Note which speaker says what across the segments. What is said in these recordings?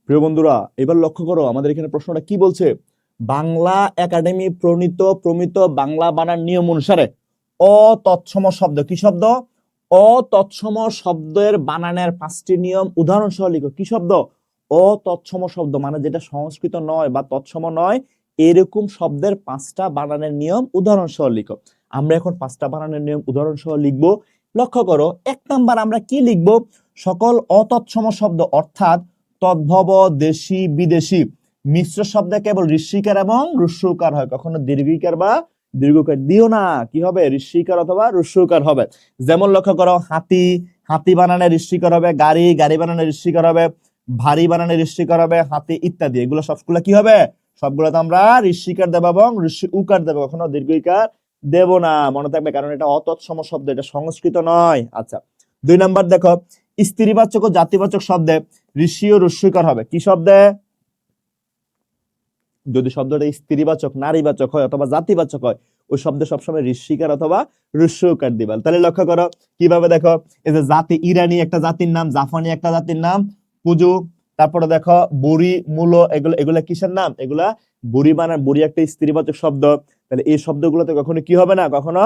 Speaker 1: প্রিয় বন্ধুরা, এবার লক্ষ্য করো আমাদের এখানে প্রশ্নটা কি বলছে। বাংলা একাডেমি প্রমিত বাংলা বানান নিয়ম অনুসারে অতৎসম শব্দ, কি শব্দ? অতৎসম শব্দের বানানের 5টি নিয়ম উদাহরণ সহ লিখো। কি শব্দ? অতৎসম শব্দ মানে যেটা সংস্কৃত নয় বা তৎসম নয়, এরকম শব্দের 5টা বানানের নিয়ম উদাহরণ সহ লিখো। আমরা এখন 5টা বানানের নিয়ম উদাহরণ সহ লিখবো। লক্ষ্য করো, 1 নাম্বার আমরা কি লিখবো? সকল অতৎসম শব্দ অর্থাৎ তদ্ভব, দেশি, বিদেশি মিশ্র শব্দে কেবল ঋষিকার এবং রস্যকার হয়, কখনো দীর্ঘিকার বা দীর্ঘকার দিও না। কি হবে? ঋষিকার অথবা রস্যকার হবে। যেমন লক্ষ্য করো, হাতি, হাতি বানানে ঋষিকার হবে, গাড়ি, গাড়ি বানানে ঋষিকার হবে, ভারী বানানে ঋষিকার হবে, হাতি ইত্যাদি। এগুলো সবগুলো কি হবে? সবগুলোতে আমরা ঋষিকার দেব এবং ঋষি উকার দেব, কখনো দীর্ঘিকার দেব না। মনে থাকবে, কারণ এটা অতৎসম শব্দ, এটা সংস্কৃত নয়। আচ্ছা, 2 নাম্বার দেখো, স্ত্রীবাচক ও জাতিবাচক শব্দে ঋষি ও রস্যকার হবে। কি শব্দে? যদি শব্দটা স্ত্রীবাচক, নারীবাচক হয় অথবা জাতিবাচক হয়, ওই শব্দে সবসময় ঋষিকার অথবা রস্যকার দিবা। তাহলে লক্ষ্য করো কিভাবে, দেখো এই যে জাতি, ইরানি একটা জাতির নাম, জাপানি একটা জাতির নাম, পুজো, তারপরে দেখো বুড়ি, মূল, এগুলা কিসের নাম? এগুলা বুড়ি বানান, বুড়ি একটা স্ত্রীবাচক শব্দ। তাহলে এই শব্দগুলোতে কখনো কি হবে না? কখনো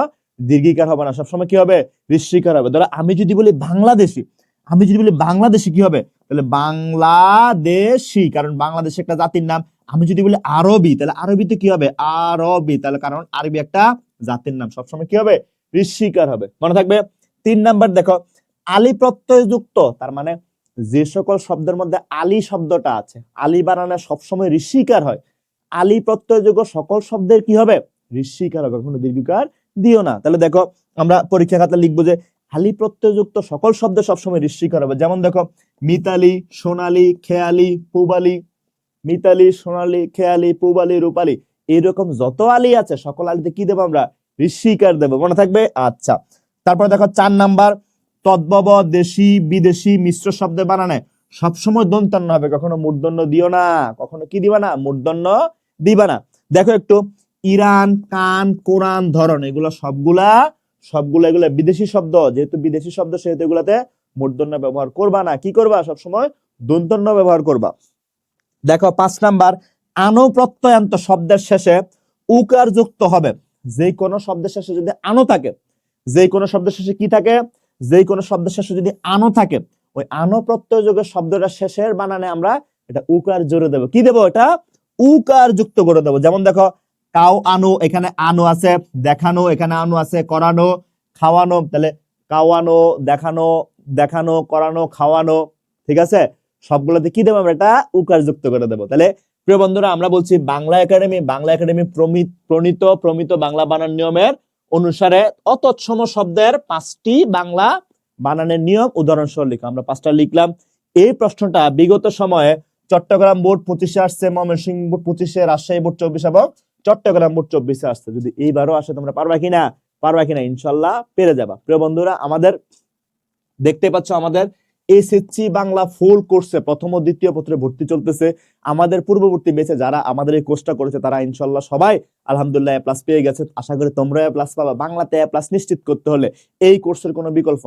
Speaker 1: দীর্ঘিকার হবে না, সবসময় কি হবে? ঋষিকার হবে। ধরো আমি যদি বলি বাংলাদেশি, আমি যদি বলি বাংলাদেশি, কি হবে? তাহলে বাংলাদেশি, কারণ বাংলাদেশ একটা জাতির নাম। আমি যদি বলি আরবি, তাহলে আরবিতে কি হবে? আরবি, তাহলে কারণ আরবি একটা জাতির নাম, সবসময় কি হবে? ঋষিকার হবে। মনে থাকবে। 3 নাম্বার দেখো, আলি প্রত্যয় যুক্ত, তার মানে যে সকল শব্দের মধ্যে আলি শব্দটা আছে, আলি বানানে সবসময় ঋষিকার হয়। আলি প্রত্যয়যোগ্য সকল শব্দের কি হবে? ঋষিকার হবে, কখনো দীর্ঘিকার দিও না। তাহলে দেখো আমরা পরীক্ষা খাতা লিখবো যে আলি প্রত্যয়যুক্ত সকল শব্দ সবসময় ঋষিকার হবে। যেমন দেখো, মিতালি, সোনালী, খেয়ালি, পূবালি, মিতালি, সোনালী, খেয়ালি, পূবালি, রূপালী, এইরকম যত আলি আছে সকল আলিতে কি দেবো? আমরা ঋষিকার দেবো। মনে থাকবে। আচ্ছা, তারপর দেখো 4 নাম্বার, তদ্ভব, দেশি, বিদেশি মিশ্র শব্দের বানানে সবসময় দন্তান্ন হবে, কখনো মূর্ধন্য দিও না। কখনো কি দিবা না? মূর্ধন্য দিবা না। দেখো একটু, ইরান, কান, কোরআন, ধরন, এগুলো সবগুলা এগুলো বিদেশি শব্দ। যেহেতু বিদেশি শব্দ, সেহেতু এগুলাতে মূর্ধন্য ব্যবহার করবা না। কি করবা? সবসময় দন্তন্য ব্যবহার করবা। দেখো 5 নাম্বার, আনো প্রত্যয়ান্ত শব্দের শেষে উকার যুক্ত হবে। যে কোনো শব্দের শেষে যদি আনো থাকে, যে কোনো শব্দের শেষে কি থাকে? যে কোনো শব্দের শেষে যদি আনো থাকে, ওই আনো প্রত্যয়যোগ্য শব্দটা শেষের বানানে আমরা এটা উকার জোরে দেবো। কি দেবো? এটা উকার যুক্ত করে দেবো। যেমন দেখো, কাউ আনো, এখানে আনো আছে, দেখানো, এখানে আনো আছে, করানো, খাওয়ানো, তাহলে কাওয়ানো, দেখানো, দেখানো, করানো, খাওয়ানো, ঠিক আছে? সবগুলোতে কি দেবো? আমরা এটা উকার যুক্ত করে দেবো। তাহলে প্রিয় বন্ধুরা, আমরা বলছি বাংলা একাডেমি প্রমিত বাংলা বানান নিয়মের অনুসারে অতৎসম শব্দের 5টি বাংলা বানানের নিয়ম উদাহরণ সহ লিখো। আমরা 5টা লিখলাম। এই প্রশ্নটা বিগত সময়ে চট্টগ্রাম বোর্ড 25-এ আসছে, ময়মনসিংহ বোর্ড 25-এ, রাজশাহী বোর্ড 24 এবং চট্টগ্রাম বোর্ড 24-এ আসছে। যদি এইবারও আসে, তোমরা পারবা কিনা? ইনশাল্লাহ পেরে যাবা। প্রিয় বন্ধুরা, আমাদের দেখতে পাচ্ছ আমাদের এসএসসি বাংলা ফুল কোর্সে প্রথম ও দ্বিতীয় পত্রে ভর্তি চলতেছে। আমাদের পূর্ববর্তী বেঁচে যারা আমাদের এই কোর্সটা করেছে, তারা ইনশাল্লাহ সবাই আলহামদুলিল্লাহ এ প্লাস পেয়ে গেছে। আশা করি তোমরা এ প্লাস পাবা। বাংলাতে এ প্লাস নিশ্চিত করতে হলে এই কোর্সের কোনো বিকল্প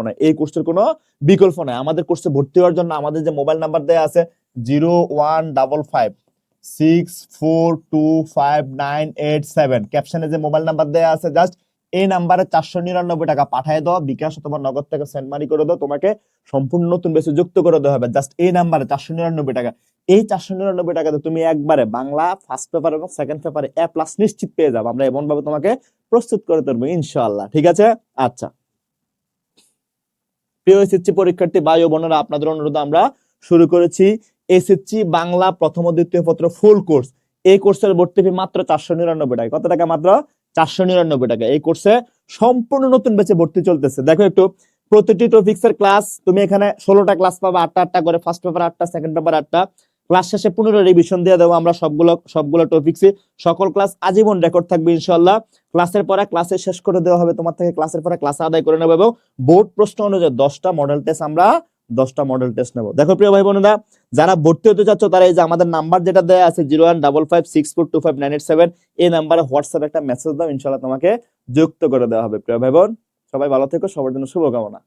Speaker 1: নাই, আমাদের কোর্সে ভর্তি হওয়ার জন্য আমাদের যে মোবাইল নাম্বার দেওয়া আছে 015564259987, ক্যাপশনে যে মোবাইল নাম্বার দেওয়া আছে, জাস্ট এই নাম্বারে 499 টাকা পাঠিয়ে দাও, বিকাশ অথবা নগদ থেকে সেন্ড মানি করে দাও, তোমাকে সম্পূর্ণ নতুন বেসে যুক্ত করে দেওয়া হবে। জাস্ট এই নাম্বারে 499 টাকা। এই 499 টাকাতে তুমি একবারে বাংলা ফার্স্ট পেপার এবং সেকেন্ড পেপারে এ প্লাস নিশ্চিত পেয়ে যাবে। আমরা এমন ভাবে তোমাকে প্রস্তুত করে দেবো ইনশাআল্লাহ। ঠিক আছে? আচ্ছা, প্রিয় এসএসসি পরীক্ষার্থী ভাই ও বোনেরা, আপনাদের অনুরোধে আমরা শুরু করেছি এসএসসি বাংলা প্রথম ও দ্বিতীয় পত্র ফুল কোর্স। এই কোর্সের ভর্তি ফি মাত্র 499 টাকা। কত টাকা? মাত্র 499 টাকা। এই কোর্সে সম্পূর্ণ নতুন ব্যাচে ভর্তি চলতেছে। দেখো একটু, প্রতিটি টপিক্সের ক্লাস তুমি এখানে 16টা ক্লাস পাবা, 8টা করে, ফার্স্ট পেপার 8টা, সেকেন্ড পেপার 8টা। ক্লাস শেষে 15 রিভিশন দিয়ে দেবো আমরা সবগুলো টপিক্সে। সকল ক্লাস আজীবন রেকর্ড থাকবে ইনশাআল্লাহ। ক্লাসের পরে ক্লাসে শেষ করে দেওয়া হবে তোমার থেকে, ক্লাসের পরে ক্লাস আদায় করে নেবো এবং বোর্ড প্রশ্ন অনুযায়ী 10টা মডেল টেস্ট আমরা 10টা মডেল টেস্ট নেবো। দেখো প্রিয় ভাই বোনেরা, যারা ভর্তি হতে চাচ্ছ তারা এই যে আমাদের নাম্বার যেটা দেওয়া আছে 015564259987, এই নাম্বারে হোয়াটসঅ্যাপে একটা মেসেজ দাও, ইনশাআল্লাহ তোমাকে যুক্ত করে দেওয়া হবে। প্রিয় ভাই বোন, সবাই ভালো থেকো, সবার জন্য শুভকামনা।